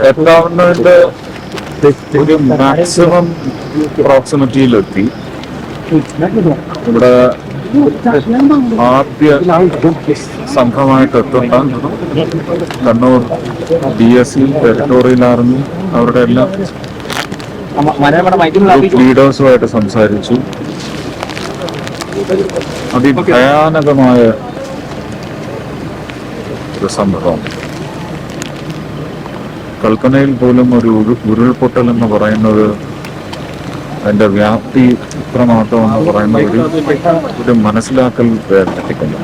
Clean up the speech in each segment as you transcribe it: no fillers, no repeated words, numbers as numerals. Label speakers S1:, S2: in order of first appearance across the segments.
S1: എത്താവുന്നതിന്റെ ഒരു മാക്സിമം പ്രോക്സിമിറ്റിയിലെത്തി. ഇവിടെ ആദ്യ സംഘമായിട്ട് എത്തുന്ന കണ്ണൂർ DSC, ടെറിട്ടോറിയൽ ആർമി, അവരുടെ എല്ലാ ലീഡേഴ്സുമായിട്ട് സംസാരിച്ചു. അതിഭയാനകമായ ഒരു സംഭവം. കൽപ്പനയിൽ പോലും ഒരു ഉരുൾപൊട്ടൽ എന്ന് പറയുന്നത് അതിന്റെ വ്യാപ്തി ഇത്രമാത്രമെന്ന് പറയുന്ന ഒരു മനസ്സിലാക്കൽ വേദനിപ്പിക്കുന്നു.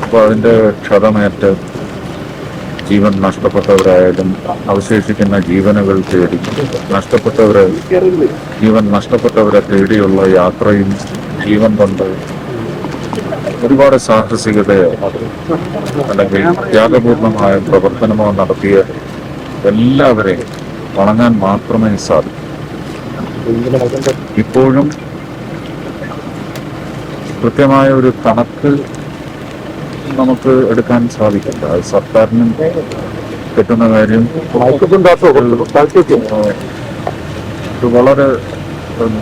S1: അപ്പോൾ അതിന്റെ ക്ഷതമേറ്റ് ജീവൻ നഷ്ടപ്പെട്ടവരായാലും അവശേഷിക്കുന്ന ജീവനുകൾ തേടി ജീവൻ നഷ്ടപ്പെട്ടവരെ തേടിയുള്ള യാത്രയും ജീവൻ കൊണ്ട് ഒരുപാട് സാഹസികതയോ അല്ലെങ്കിൽ ത്യാഗപൂർണമായ പ്രവർത്തനമോ നടത്തിയ എല്ലാവരെയും വണങ്ങാൻ മാത്രമേ സാധിക്കൂ. ഇപ്പോഴും കൃത്യമായ ഒരു കണക്ക് നമുക്ക് എടുക്കാൻ സാധിക്കില്ല. അത് സർക്കാരിനും കിട്ടുന്ന കാര്യം വളരെ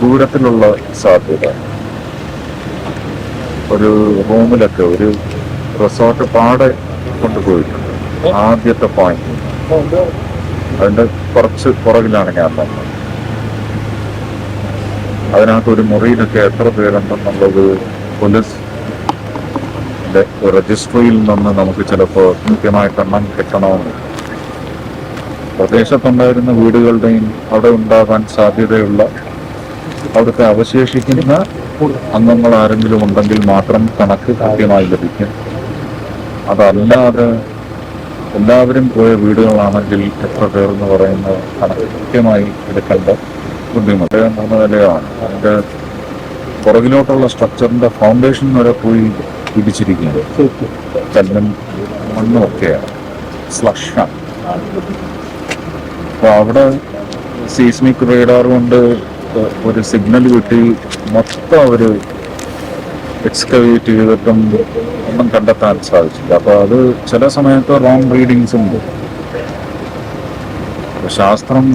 S1: ദൂരത്തിലുള്ള സാധ്യത. ഒരു റൂമിലൊക്കെ ഒരു റിസോർട്ട് പാടെ കൊണ്ടുപോയിട്ടുണ്ട്. ആദ്യത്തെ പോയിന്റ് അതിന്റെ കുറച്ച് പുറകിലാണ് ഞാൻ വന്നത്. അതിനകത്ത് ഒരു മുറിയിലൊക്കെ എത്ര പേരുണ്ടെന്നുള്ളത് പോലീസ് രജിസ്ട്രിയിൽ നിന്ന് നമുക്ക് ചിലപ്പോൾ കൃത്യമായിട്ട് എണ്ണം കിട്ടണമെന്ന്. പ്രദേശത്തുണ്ടായിരുന്ന വീടുകളുടെയും അവിടെ ഉണ്ടാകാൻ സാധ്യതയുള്ള അവിടുത്തെ അവശേഷിക്കുന്ന അംഗങ്ങൾ ആരെങ്കിലും ഉണ്ടെങ്കിൽ മാത്രം കണക്ക് കൃത്യമായി ലഭിക്കും. അതല്ലാതെ എല്ലാവരും പോയ വീടുകളാണെങ്കിൽ എത്ര പേർ എന്ന് പറയുന്ന കണക്ക് കൃത്യമായി എടുക്കേണ്ട ബുദ്ധിമുട്ട്. 3 നിലയാണ്. അതിന്റെ പുറകിലോട്ടുള്ള സ്ട്രക്ചറിന്റെ ഫൗണ്ടേഷൻ വരെ പോയി ഇടിച്ചിരിക്കുന്നത്. കല്ലും മണ്ണും ഒക്കെയാണ്, സ്ലഷാണ്. അപ്പൊ അവിടെ സീസ്മിക് റേഡാർ കൊണ്ട് ഒരു സിഗ്നൽ കിട്ടി മൊത്തം ഒരു എക്സ്കവേറ്റ് ചെയ്തിട്ടും ഒന്നും കണ്ടെത്താൻ സാധിച്ചില്ല. അപ്പൊ അത് ചില സമയത്ത് റോങ് റീഡിങ്സും ഉണ്ട്. ശാസ്ത്രം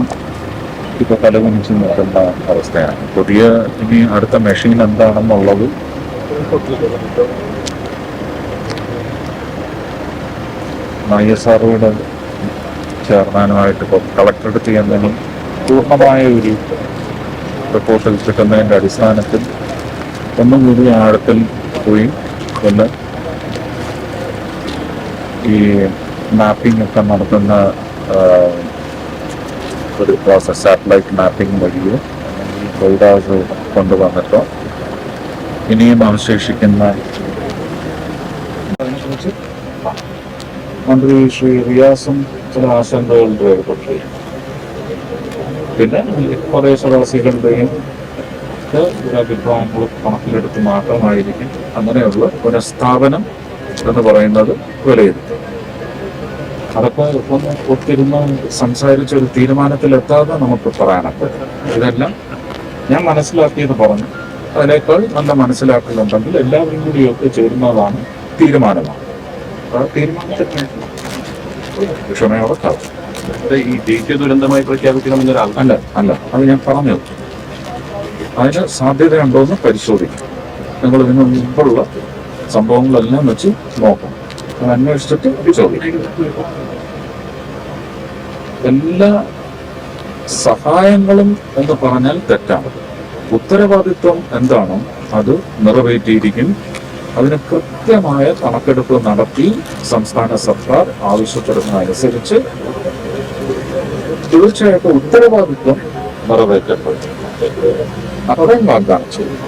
S1: ഇപ്പൊ തലകുനിച്ച് നിൽക്കുന്ന അവസ്ഥയാണ്. പുതിയ ഇനി അടുത്ത മെഷീൻ എന്താണെന്നുള്ളത് ISROയുടെ ചെയർമാനുമായിട്ട് ഇപ്പോൾ കളക്ടറേറ്റ് ചെയ്യുന്നതിന് പൂർണ്ണമായ ഒരു റിപ്പോർട്ട് കിട്ടുന്നതിൻ്റെ അടിസ്ഥാനത്തിൽ ഒന്നും കൂടി ആഴത്തിൽ പോയി ഒന്ന് ഈ മാപ്പിംഗ് ഒക്കെ നടത്തുന്ന ഒരു പ്രോസസ്, സാറ്റലൈറ്റ് മാപ്പിംഗ് വഴിയോ റഡാർസ് കൊണ്ടുവന്നിട്ടോ ഇനിയും അവശേഷിക്കുന്ന മന്ത്രി ശ്രീ റിയാസും ചില ആശങ്കകൾ രേഖപ്പെട്ടു. പിന്നെ പ്രദേശവാസികളുടെയും അഭിപ്രായങ്ങൾ കണക്കിലെടുത്ത് മാത്രമായിരിക്കും അങ്ങനെയുള്ള പുനഃസ്ഥാപനം എന്ന് പറയുന്നത് വിലയിരുത്തും. അതൊക്കെ ഒന്ന് ഒത്തിരുന്ന് സംസാരിച്ചൊരു തീരുമാനത്തിലെത്താതെ നമുക്ക് പറയാനൊക്കെ. ഇതെല്ലാം ഞാൻ മനസ്സിലാക്കിയത് പറഞ്ഞു. അതിനേക്കാൾ നല്ല മനസ്സിലാക്കലുണ്ടെങ്കിൽ എല്ലാവരും കൂടിയൊക്കെ ചേരുന്നതാണ് തീരുമാനമാണ്. ആ തീരുമാനത്തിന് ക്ഷമയോടെ കാണും.
S2: ഈ ദേശീയ ദുരന്തമായി പ്രഖ്യാപിക്കണമെന്നൊരാൾ
S1: അല്ല അത് ഞാൻ പറഞ്ഞു. അതിന് സാധ്യതയുണ്ടോ എന്ന് പരിശോധിക്കും. നിങ്ങൾ ഇതിന് മുമ്പുള്ള സംഭവങ്ങളെല്ലാം വെച്ച് നോക്കും. അത് അന്വേഷിച്ചിട്ട് ചോദിക്കും. എല്ലാ സഹായങ്ങളും എന്ന് പറഞ്ഞാൽ തെറ്റാണ്. ഉത്തരവാദിത്വം എന്താണോ അത് നിറവേറ്റിയിരിക്കും. അതിന് കൃത്യമായ കണക്കെടുപ്പ് നടത്തി സംസ്ഥാന സർക്കാർ ആവശ്യപ്പെടുന്നതനുസരിച്ച് തീർച്ചയായിട്ടും ഉത്തരവാദിത്വം നിറവേറ്റപ്പെടും. അത്രയും വാഗ്ദാനം ചെയ്യും.